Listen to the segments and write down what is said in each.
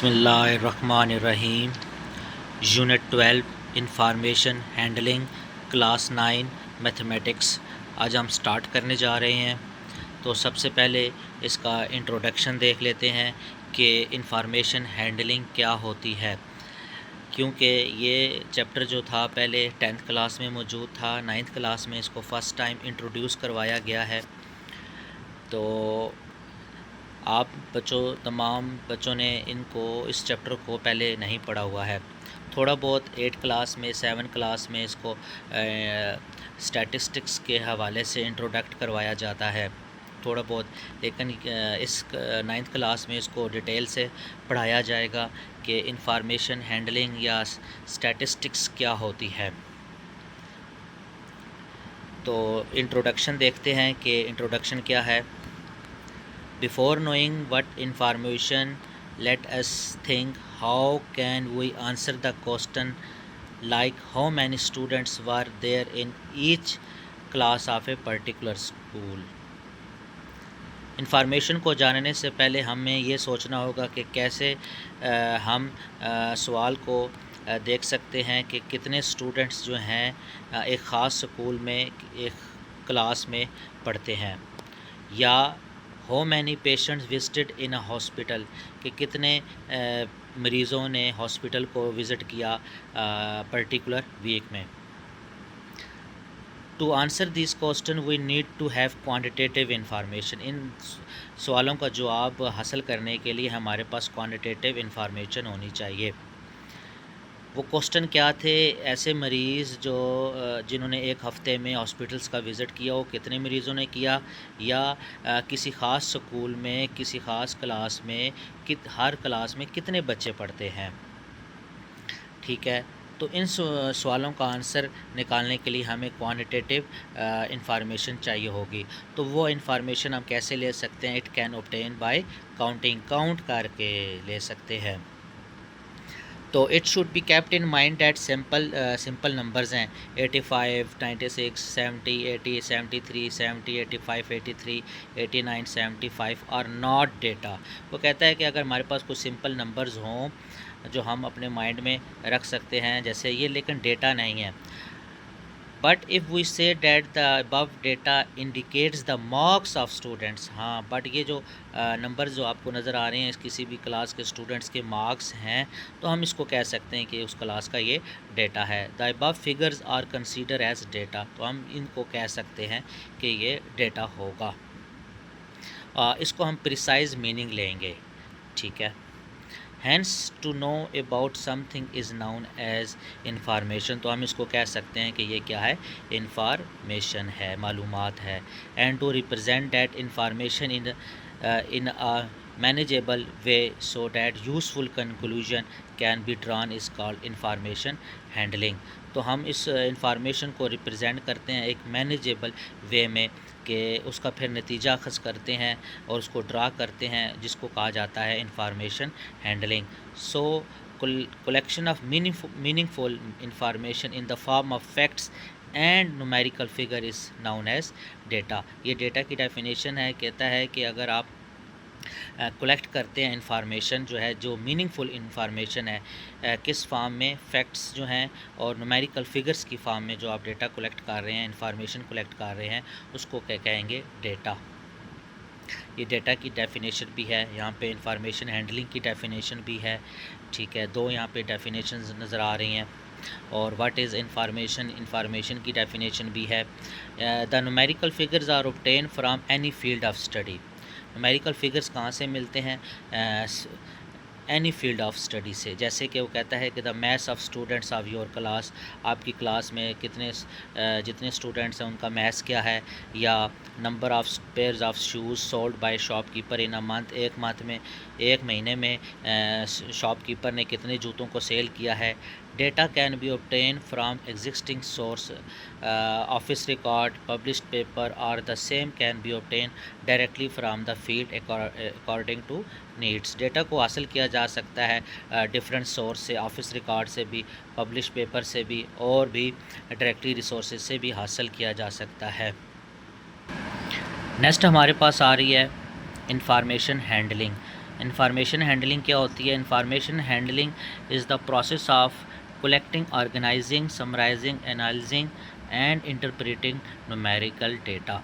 बिस्मिल्लाहिर्रहमानिर्रहीम। Unit 12 information handling, class 9 mathematics. आज हम स्टार्ट करने जा रहे हैं। तो सबसे पहले इसका इंट्रोडक्शन देख लेते हैं कि इंफॉर्मेशन हैंडलिंग क्या होती है, क्योंकि ये चैप्टर जो था पहले 10th क्लास में मौजूद था, 9th क्लास में इसको फ़र्स्ट टाइम इंट्रोड्यूस करवाया गया है। तो आप तमाम बच्चों ने इस चैप्टर को पहले नहीं पढ़ा हुआ है। थोड़ा बहुत 8 क्लास में 7 क्लास में इसको स्टैटिस्टिक्स के हवाले से इंट्रोडक्ट करवाया जाता है थोड़ा बहुत, लेकिन इस 9th क्लास में इसको डिटेल से पढ़ाया जाएगा कि इंफॉर्मेशन हैंडलिंग या स्टैटिस्टिक्स क्या होती है। तो इंट्रोडक्शन देखते हैं कि इंट्रोडक्शन क्या है। Before knowing what information, let us think how can we answer the question like how many students were there in each class of a particular school। Information को जानने से पहले हमें ये सोचना होगा कि कैसे हम सवाल को देख सकते हैं कि कितने स्टूडेंट्स जो हैं एक ख़ास स्कूल में एक क्लास में पढ़ते हैं, या how many patients visited in a hospital कि कितने मरीज़ों ने हॉस्पिटल को विज़िट किया पर्टिकुलर वीक में। To answer this question we need to have quantitative information. इन सवालों का जवाब हासिल करने के लिए हमारे पास क्वांटिटेटिव इंफॉर्मेशन होनी चाहिए। वो क्वेश्चन क्या थे? ऐसे मरीज़ जिन्होंने एक हफ़्ते में हॉस्पिटल्स का विज़िट किया, वो कितने मरीज़ों ने किया, या किसी ख़ास स्कूल में किसी ख़ास क्लास में हर क्लास में कितने बच्चे पढ़ते हैं। ठीक है, तो इन सवालों का आंसर निकालने के लिए हमें क्वांटिटेटिव इंफॉर्मेशन चाहिए होगी। तो वो इंफॉर्मेशन हम कैसे ले सकते हैं? It can obtain bye counting, count करके ले सकते हैं। तो it should be kept in mind that simple numbers हैं 85, 96, 70, 80, 73, 70, 85, 83, 89, 75 आर नॉट डेटा। वो कहता है कि अगर हमारे पास कुछ सिंपल नंबर्स हों जो हम अपने माइंड में रख सकते हैं जैसे ये, लेकिन डेटा नहीं है। But if we say that the above data indicates the marks of students. हाँ, बट ये जो नंबर जो आपको नज़र आ रहे हैं किसी भी क्लास के स्टूडेंट्स के मार्क्स हैं, तो हम इसको कह सकते हैं कि उस क्लास का ये डेटा है। The above figures are consider as data, तो हम इनको कह सकते हैं कि ये डेटा होगा। इसको हम प्रिसाइज मीनिंग लेंगे। ठीक है, hence to know about something is known as information, तो हम इसको कह सकते हैं कि ये क्या है? इंफॉर्मेशन है, मालूमात है। And to represent that information in a manageable way so that useful conclusion can be drawn is called information handling. तो हम इस इंफॉर्मेशन को रिप्रेजेंट करते हैं एक मैनेजेबल वे में, कि उसका फिर नतीजा अखज़ करते हैं और उसको ड्रा करते हैं, जिसको कहा जाता है information handling. So collection of meaningful information in the form of facts and numerical figure is known as data. ये डेटा की डेफिनेशन है, कहता है कि अगर आप कलेक्ट करते हैं इंफॉर्मेशन जो है, जो मीनिंगफुल इंफॉर्मेशन है, किस फॉर्म में? फैक्ट्स जो हैं और न्यूमेरिकल फिगर्स की फॉर्म में जो आप डेटा कलेक्ट कर रहे हैं, इंफॉर्मेशन कलेक्ट कर रहे हैं, उसको क्या कहेंगे? डेटा। ये डेटा की डेफिनेशन भी है, यहाँ पे इंफॉर्मेशन हैंडलिंग की डेफिनेशन भी है। ठीक है, दो यहाँ पे डेफिनेशंस नज़र आ रही हैं। और व्हाट इज़ इंफॉर्मेशन की डेफिनेशन भी है। The numerical figures are obtain from any field of study. Numerical figures कहाँ से मिलते हैं? एनी फील्ड ऑफ स्टडी से। जैसे कि वो कहता है कि the maths of students of your class, आपकी क्लास में जितने स्टूडेंट्स हैं उनका मैथ्स क्या है, या number of pairs of shoes sold by shopkeeper in a month, एक महीने में शॉपकीपर ने कितने जूतों को सेल किया है। Data can be obtain from existing source, office record, published paper और the same can be obtain directly from the field according to needs. Data को हासिल किया जा सकता है डिफरेंट सोर्स से, ऑफिस रिकॉर्ड से भी, पब्लिश पेपर से भी, और भी डायरेक्टली रिसोर्सेज से भी हासिल किया जा सकता है। नेक्स्ट हमारे पास आ रही है इंफॉर्मेशन हैंडलिंग। इंफॉर्मेशन हैंडलिंग क्या होती है? Information handling is the process of collecting, organising, summarising, analysing and interpreting numerical data.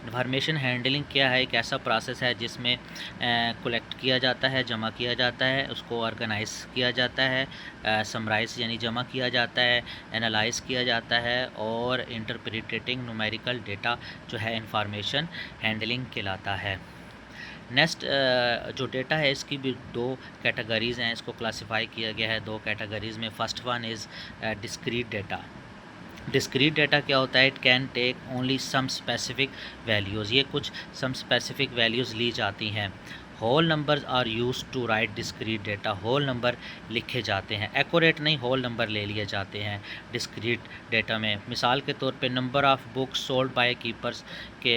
Information handling क्या है? एक ऐसा प्रोसेस है जिसमें कलेक्ट किया जाता है, जमा किया जाता है, उसको ऑर्गेनाइज किया जाता है, समराइज यानी जमा किया जाता है, एनालाइज किया जाता है, और इंटरप्रेटिंग न्यूमेरिकल डेटा जो है इंफॉर्मेशन हैंडलिंग कहलाता है। नेक्स्ट जो डेटा है इसकी भी दो कैटेगरीज़ हैं, इसको क्लासिफाई किया गया है दो कैटेगरीज़ में। First one is discrete data. Discrete data क्या होता है? It can take only some specific values, ये कुछ सम स्पेसिफिक वैल्यूज़ ली जाती हैं। Whole numbers are use to write discrete data. Whole number लिखे जाते हैं, एक्यूरेट नहीं, होल नंबर ले लिए जाते हैं डिस्क्रीट डेटा में। मिसाल के तौर पे number of books sold by keepers के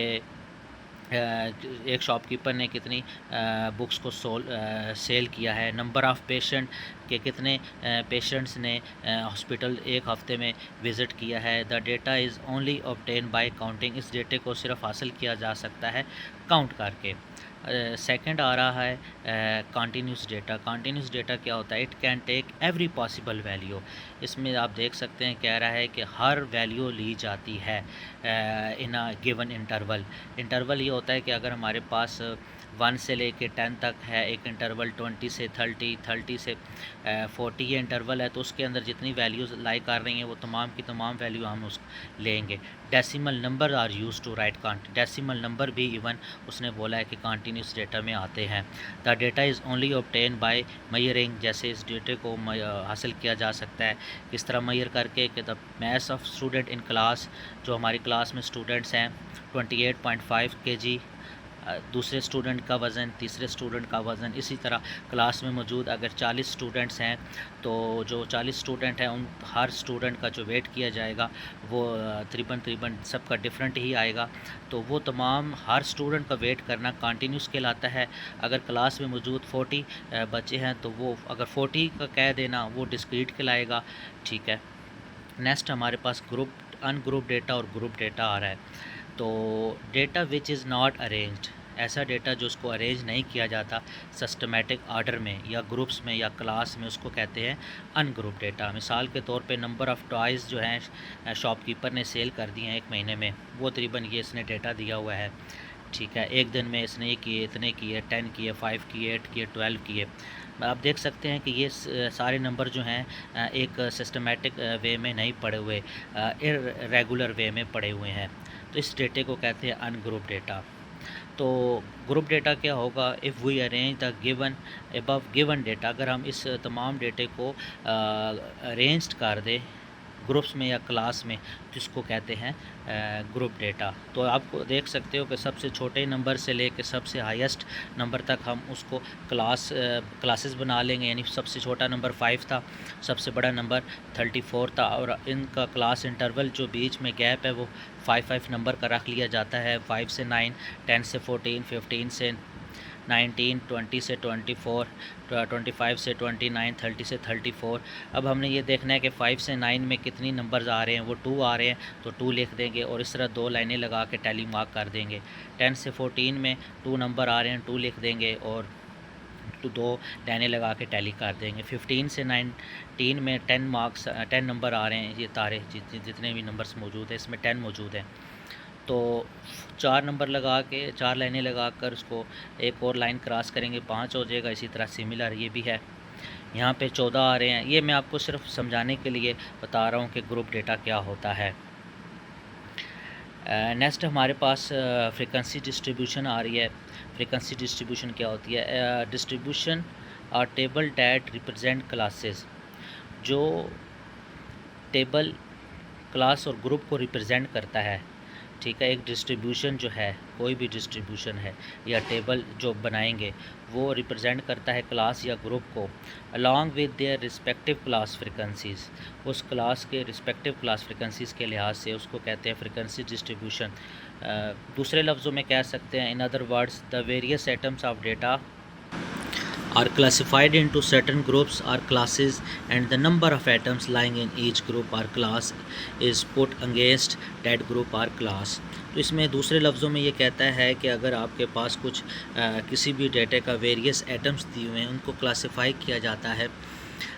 एक शॉपकीपर ने कितनी बुक्स को सेल किया है। नंबर ऑफ़ पेशेंट के कितने पेशेंट्स ने हॉस्पिटल एक हफ़्ते में विज़िट किया है। The data is only obtain bye counting. इस डेटे को सिर्फ हासिल किया जा सकता है काउंट करके। सेकंड आ रहा है कंटिन्यूस डेटा। कंटिन्यूस डेटा क्या होता है? It can take every possible value. इसमें आप देख सकते हैं कह रहा है कि हर वैल्यू ली जाती है इन अ गिवन इंटरवल। इंटरवल ये होता है कि अगर हमारे पास 1 से लेके 10 तक है एक इंटरवल, 20 से 30, 30 से 40 ये इंटरवल है, तो उसके अंदर जितनी वैल्यूज़ लाई कर रही हैं वो तमाम की तमाम वैल्यू हम उस लेंगे। Decimal number are use to write count. Decimal number भी इवन उसने बोला है कि कंटिन्यूस डेटा में आते हैं। The data is only obtain by measuring. जैसे इस डेटे को हासिल किया जा सकता है किस तरह मेजर करके कि the mass of student in class, जो हमारी क्लास में स्टूडेंट्स हैं 28.5 kg, दूसरे स्टूडेंट का वज़न, तीसरे स्टूडेंट का वज़न। इसी तरह क्लास में मौजूद अगर 40 स्टूडेंट्स हैं तो जो 40 स्टूडेंट हैं उन हर स्टूडेंट का जो वेट किया जाएगा वो तकरीबन सबका डिफरेंट ही आएगा। तो वो तमाम हर स्टूडेंट का वेट करना कंटिन्यूस कहलाता है। अगर क्लास में मौजूद 40 बच्चे हैं तो वो अगर 40 का कह देना वो डिस्क्रीट कहलाएगा। ठीक है। नेक्स्ट हमारे पास ग्रुप अनग्रुप डेटा और ग्रुप डेटा आ रहा है। तो data which is not arranged, ऐसा डेटा जो उसको अरेंज नहीं किया जाता सिस्टमेटिक ऑर्डर में या ग्रुप्स में या क्लास में, उसको कहते हैं अनग्रुप डेटा। मिसाल के तौर पे नंबर ऑफ़ टॉयज़ जो हैं शॉपकीपर ने सेल कर दिए हैं एक महीने में, वो तकरीबन ये इसने डेटा दिया हुआ है। ठीक है। एक दिन में इसने ये किए, इतने किए, 10 किए, 5 किए, 8 किए, 12 किए। आप देख सकते हैं कि ये सारे नंबर जो हैं एक सिस्टमेटिक वे में नहीं पड़े हुए, इर्रेगुलर वे में पड़े हुए हैं। तो इस डेटे को कहते हैं अनग्रुप डेटा। तो ग्रुप डेटा क्या होगा? If we arrange the given above given data, अगर हम इस तमाम डेटे को अरेंज कर दें ग्रुप्स में या क्लास में, जिसको कहते हैं ग्रुप डेटा। तो आप देख सकते हो कि सबसे छोटे नंबर से लेकर सबसे हाईएस्ट नंबर तक हम उसको क्लासेस बना लेंगे। यानी सबसे छोटा नंबर 5 था, सबसे बड़ा नंबर 34 था, और इनका क्लास इंटरवल जो बीच में गैप है वो 5 नंबर का रख लिया जाता है। 5 से 9, 10 से 14, 15 से 19, 20 से 24, 25 से 29, 30 से 34। अब हमने ये देखना है कि 5 से 9 में कितनी नंबर्स आ रहे हैं, वो 2 आ रहे हैं तो 2 लिख देंगे और इस तरह 2 लाइनें लगा के टैली मार्क कर देंगे। 10 से 14 में 2 नंबर आ रहे हैं, 2 लिख देंगे और 2 लाइनें लगा के टैली कर देंगे। 15 से 19 में 10 नंबर आ रहे हैं, ये तारे जितने भी नंबर्स मौजूद हैं इसमें 10 मौजूद हैं, तो 4 नंबर लगा के 4 लाइनें लगा कर उसको एक और लाइन क्रॉस करेंगे, 5 हो जाएगा। इसी तरह सिमिलर ये भी है, यहाँ पे 14 आ रहे हैं। ये मैं आपको सिर्फ समझाने के लिए बता रहा हूँ कि ग्रुप डेटा क्या होता है। नेक्स्ट हमारे पास फ्रीक्वेंसी डिस्ट्रीब्यूशन आ रही है। फ्रीक्वेंसी डिस्ट्रीब्यूशन क्या होती है? डिस्ट्रीब्यूशन और टेबल डैट रिप्रेजेंट क्लासेस, जो टेबल क्लास और ग्रुप को रिप्रेजेंट करता है। ठीक है। एक डिस्ट्रीब्यूशन जो है, कोई भी डिस्ट्रीब्यूशन है या टेबल जो बनाएंगे वो रिप्रेजेंट करता है क्लास या ग्रुप को along with their respective class frequencies. उस क्लास के रिस्पेक्टिव क्लास फ्रीक्वेंसीज़ के लिहाज से उसको कहते हैं फ्रीक्वेंसी डिस्ट्रीब्यूशन। दूसरे लफ्ज़ों में कह सकते हैं, in other words the various atoms of data are classified into certain groups or classes, and the number of atoms lying in each group or class is put against that group or class। तो इसमें दूसरे लफ्ज़ों में ये कहता है कि अगर आपके पास कुछ किसी भी डेटा का वेरियस एटम्स दिए हुए हैं, उनको क्लासिफाई किया जाता है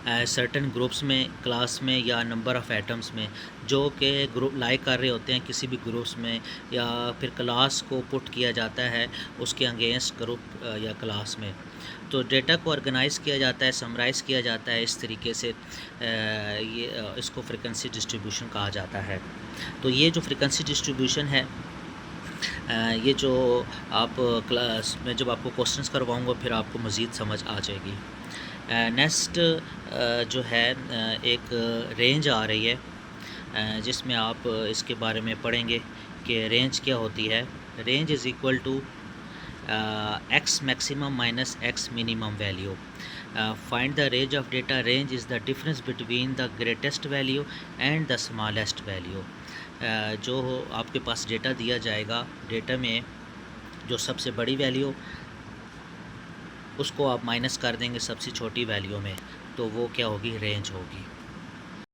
सर्टन ग्रुप्स में, क्लास में या नंबर ऑफ़ एटम्स में, जो कि ग्रुप लाई कर रहे होते हैं किसी भी ग्रुप्स में, या फिर क्लास को पुट किया जाता है उसके अगेंस्ट ग्रुप या क्लास में। तो डेटा को ऑर्गेनाइज़ किया जाता है, समराइज़ किया जाता है इस तरीके से, इसको फ्रीक्वेंसी डिस्ट्रीब्यूशन कहा जाता है। तो ये जो फ्रीक्वेंसी डिस्ट्रीब्यूशन है, ये जो आप क्लास में जब आपको क्वेश्चंस करवाऊँगा फिर आपको मज़ीद समझ आ जाएगी। नेक्स्ट जो है एक रेंज आ रही है जिसमें आप इसके बारे में पढ़ेंगे कि रेंज क्या होती है। Range is equal to x maximum minus x minimum value. Find the range of data. Range is the difference between the greatest value and the smallest value. जो आपके पास डेटा दिया जाएगा, डेटा में जो सबसे बड़ी वैल्यू उसको आप माइनस कर देंगे सबसे छोटी वैल्यू में, तो वो क्या होगी, रेंज होगी।